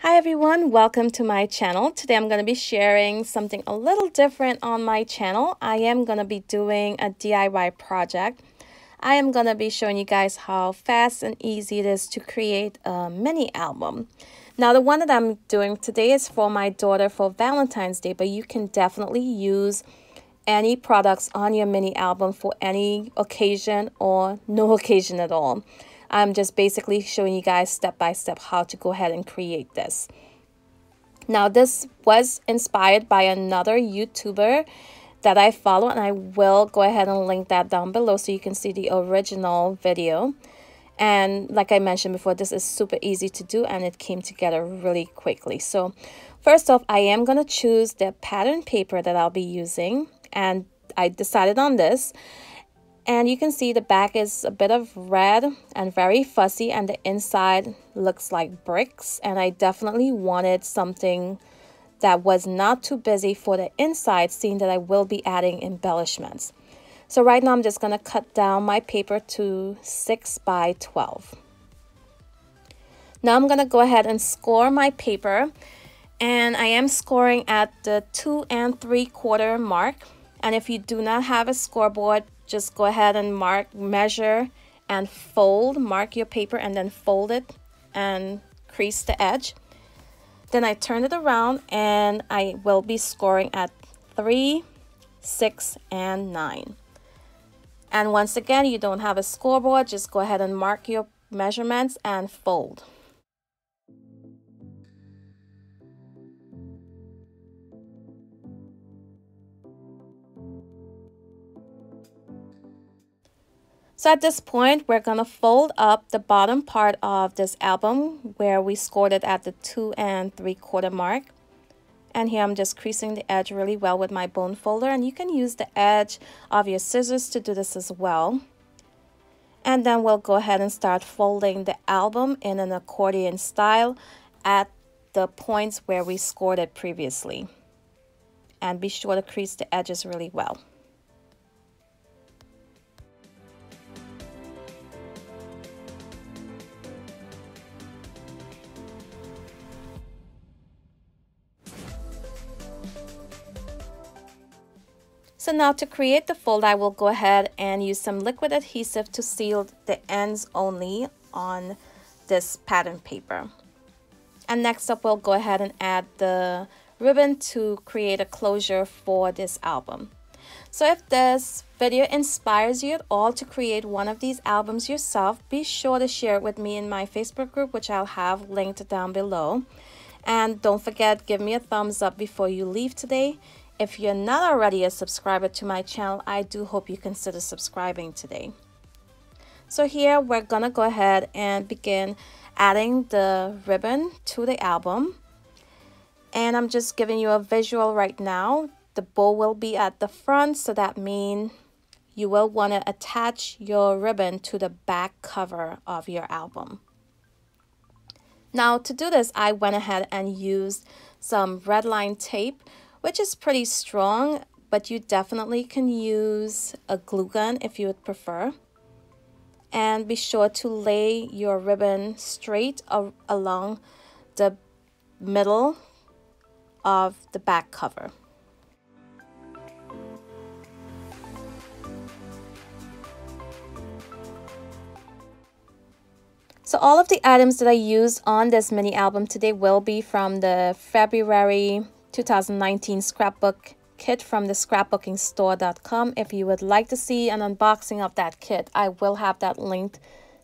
Hi everyone, welcome to my channel. Today I'm going to be sharing something a little different on my channel. I am going to be doing a DIY project. I am going to be showing you guys how fast and easy it is to create a mini album. Now the one that I'm doing today is for my daughter for Valentine's Day, but you can definitely use any products on your mini album for any occasion or no occasion at all. I'm just basically showing you guys step by step how to go ahead and create this. Now this was inspired by another YouTuber that I follow, and I will go ahead and link that down below so you can see the original video. And like I mentioned before, this is super easy to do and it came together really quickly. So first off, I am going to choose the pattern paper that I'll be using, and I decided on this. And you can see the back is a bit of red and very fussy, and the inside looks like bricks. And I definitely wanted something that was not too busy for the inside, seeing that I will be adding embellishments. So right now I'm just going to cut down my paper to 6 by 12. Now I'm going to go ahead and score my paper, and I am scoring at the 2 3/4 mark. And if you do not have a scoreboard, just go ahead and measure and mark your paper and then fold it and crease the edge. Then I turn it around and I will be scoring at 3, 6, and 9. And once again, you don't have a scoreboard, just go ahead and mark your measurements and fold. So at this point, we're going to fold up the bottom part of this album where we scored it at the 2 3/4 mark. And here I'm just creasing the edge really well with my bone folder. And you can use the edge of your scissors to do this as well. And then we'll go ahead and start folding the album in an accordion style at the points where we scored it previously. And be sure to crease the edges really well. So now to create the fold, I will go ahead and use some liquid adhesive to seal the ends only on this pattern paper. And next up, we'll go ahead and add the ribbon to create a closure for this album. So if this video inspires you at all to create one of these albums yourself, be sure to share it with me in my Facebook group, which I'll have linked down below. And don't forget, give me a thumbs up before you leave today. If you're not already a subscriber to my channel, I do hope you consider subscribing today. So here we're gonna go ahead and begin adding the ribbon to the album. And I'm just giving you a visual right now. The bow will be at the front, so that means you will want to attach your ribbon to the back cover of your album. Now to do this, I went ahead and used some red line tape, which is pretty strong, but you definitely can use a glue gun if you would prefer. And be sure to lay your ribbon straight along the middle of the back cover. So all of the items that I used on this mini album today will be from the February 2019 scrapbook kit from the scrapbookingstore.com. If you would like to see an unboxing of that kit, I will have that linked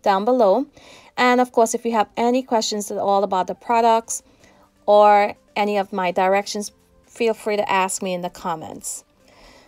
down below. And of course, if you have any questions at all about the products or any of my directions, feel free to ask me in the comments.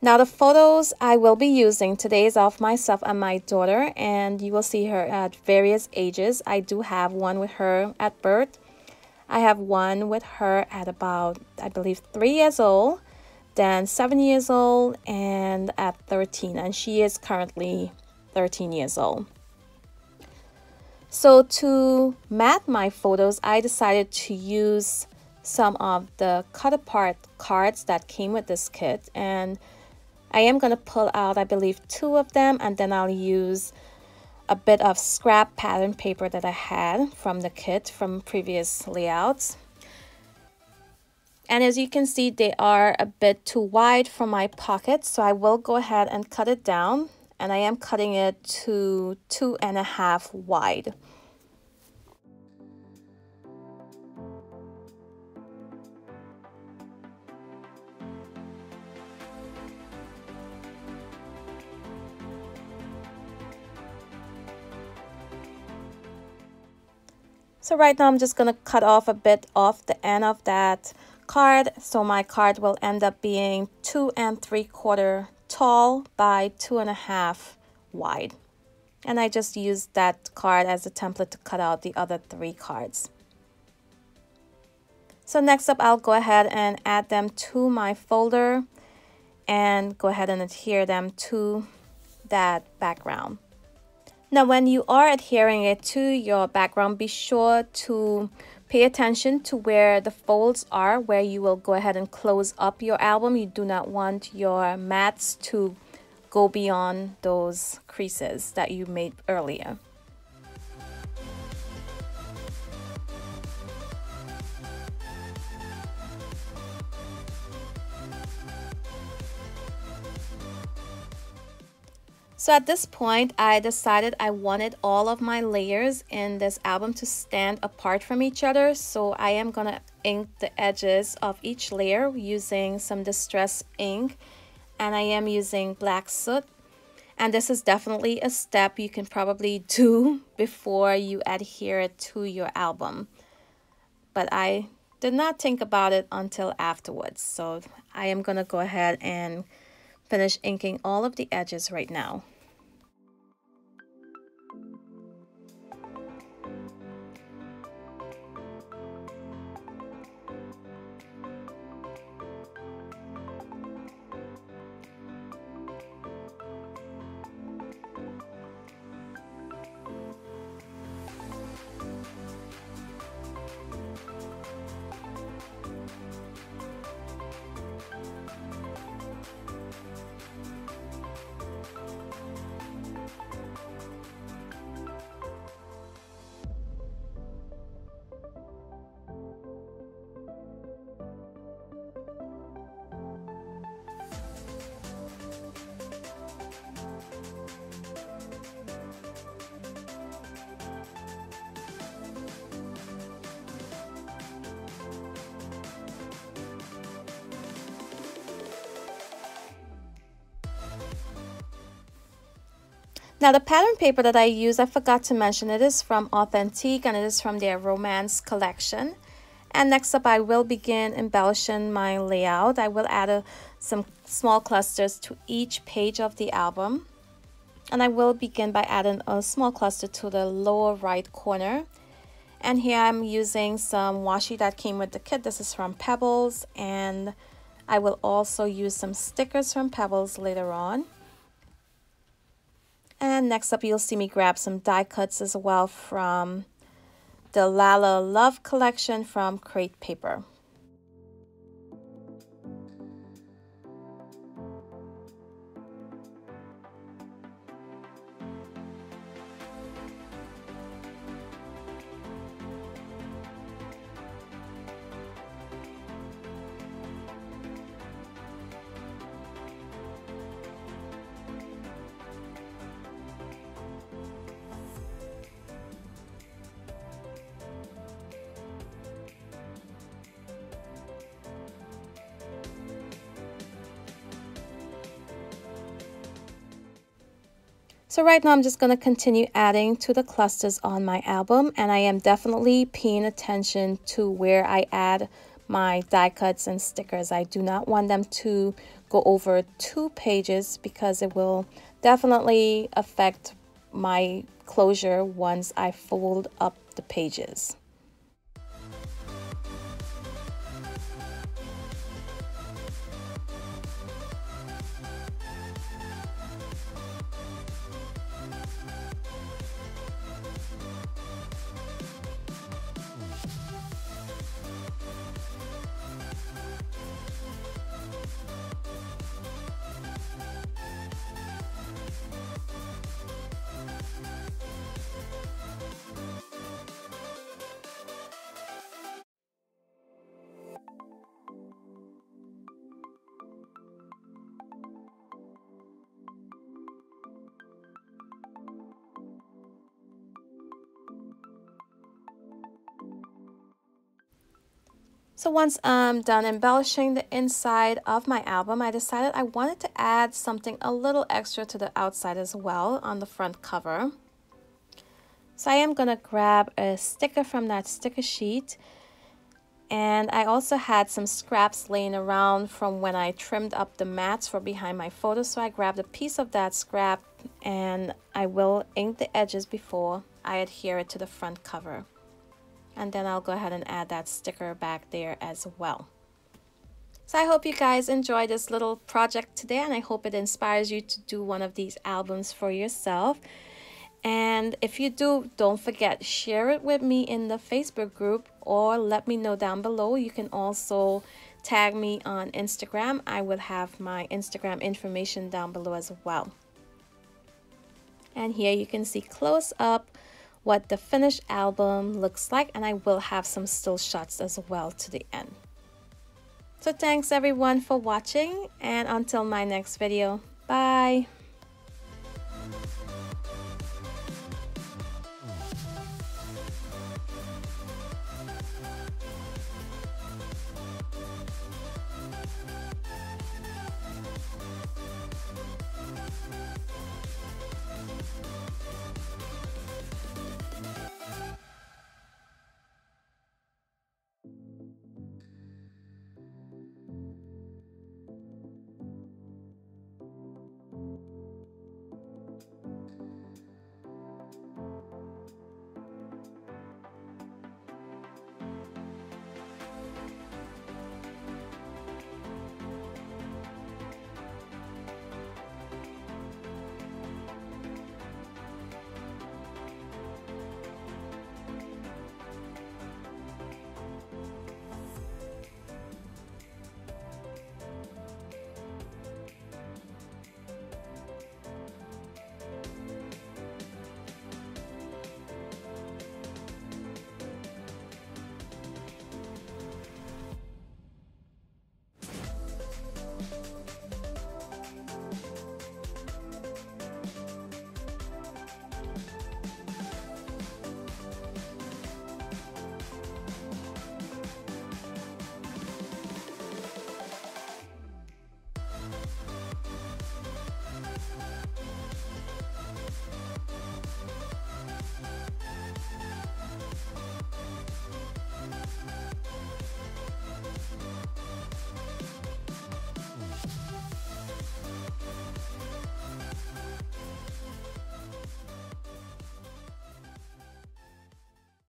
Now the photos I will be using today is of myself and my daughter, and you will see her at various ages. I do have one with her at birth. I have one with her at about, I believe, 3 years old, then 7 years old, and at 13. And she is currently 13 years old. So to mat my photos, I decided to use some of the cut apart cards that came with this kit. And I am going to pull out, I believe, 2 of them, and then I'll use a bit of scrap pattern paper that I had from the kit from previous layouts. And as you can see, they are a bit too wide for my pocket, so I will go ahead and cut it down, and I am cutting it to 2.5 wide. So right now I'm just going to cut off a bit off the end of that card, so my card will end up being 2 3/4 tall by 2.5 wide. And I just used that card as a template to cut out the other 3 cards. So next up, I'll go ahead and add them to my folder and go ahead and adhere them to that background. Now, when you are adhering it to your background, be sure to pay attention to where the folds are, where you will go ahead and close up your album. You do not want your mats to go beyond those creases that you made earlier. So at this point, I decided I wanted all of my layers in this album to stand apart from each other. So I am going to ink the edges of each layer using some distress ink. And I am using black soot. And this is definitely a step you can probably do before you adhere it to your album. But I did not think about it until afterwards. So I am going to go ahead and finish inking all of the edges right now. Now the pattern paper that I use, I forgot to mention, it is from Authenthique and it is from their Romance collection. And next up, I will begin embellishing my layout. I will add some small clusters to each page of the album. And I will begin by adding a small cluster to the lower right corner. And here I'm using some washi that came with the kit. This is from Pebbles, and I will also use some stickers from Pebbles later on. And next up, you'll see me grab some die cuts as well from the Lala Love collection from Crate Paper. So right now I'm just going to continue adding to the clusters on my album, and I am definitely paying attention to where I add my die cuts and stickers. I do not want them to go over 2 pages because it will definitely affect my closure once I fold up the pages. So once I'm done embellishing the inside of my album, I decided I wanted to add something a little extra to the outside as well on the front cover. So I am going to grab a sticker from that sticker sheet, and I also had some scraps laying around from when I trimmed up the mats for behind my photo, so I grabbed a piece of that scrap and I will ink the edges before I adhere it to the front cover. And then I'll go ahead and add that sticker back there as well. So I hope you guys enjoyed this little project today, and I hope it inspires you to do one of these albums for yourself. And if you do, don't forget, share it with me in the Facebook group or let me know down below. You can also tag me on Instagram. I will have my Instagram information down below as well. And here you can see close up what the finished album looks like, and I will have some still shots as well to the end. So thanks everyone for watching, and until my next video, bye.